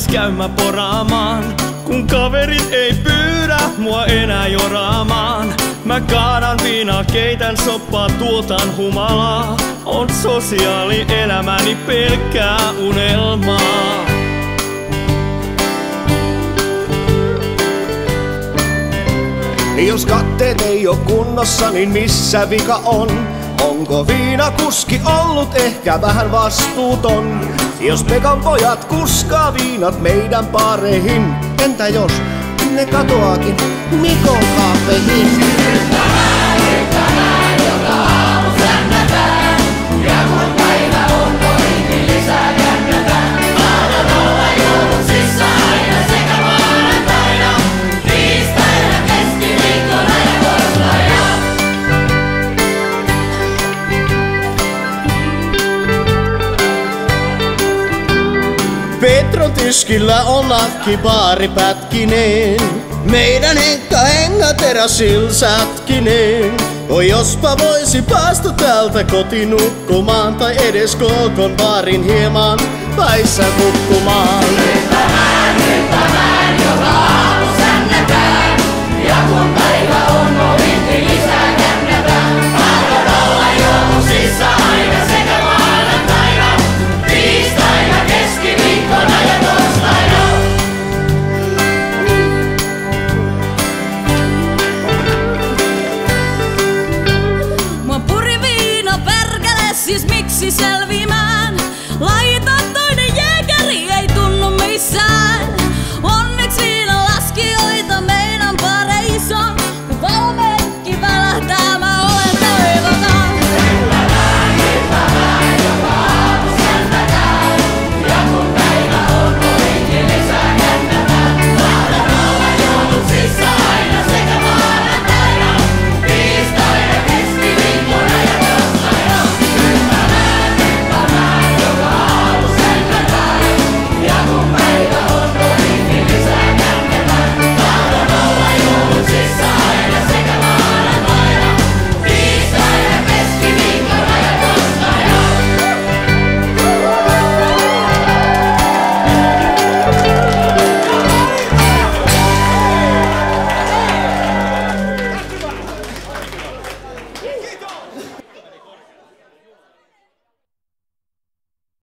iltaiseksi käymä poraamaan. Kun kaverit ei pyydä mua enää joraamaan. Mä kaadan viinaa, keitän soppaa, tuotan humalaa. On sosiaalielämäni pelkkää unelmaa. Jos katteet ei oo kunnossa, niin missä vika on? Onko viinakuski ollut ehkä vähän vastuuton? Jos Pekan pojat kuskaa viinat meidän baareihin, entä jos ne katoaakin Mikon kaapeihin? Petron tiskillä on lakki baari pätkineen. Meidän Henkka henga terassil sätkineen. Oi jospa voisi päästä täältä kotiin nukkumaan, tai edes kokon baarin hieman päissä kukkumaan. Nyt mä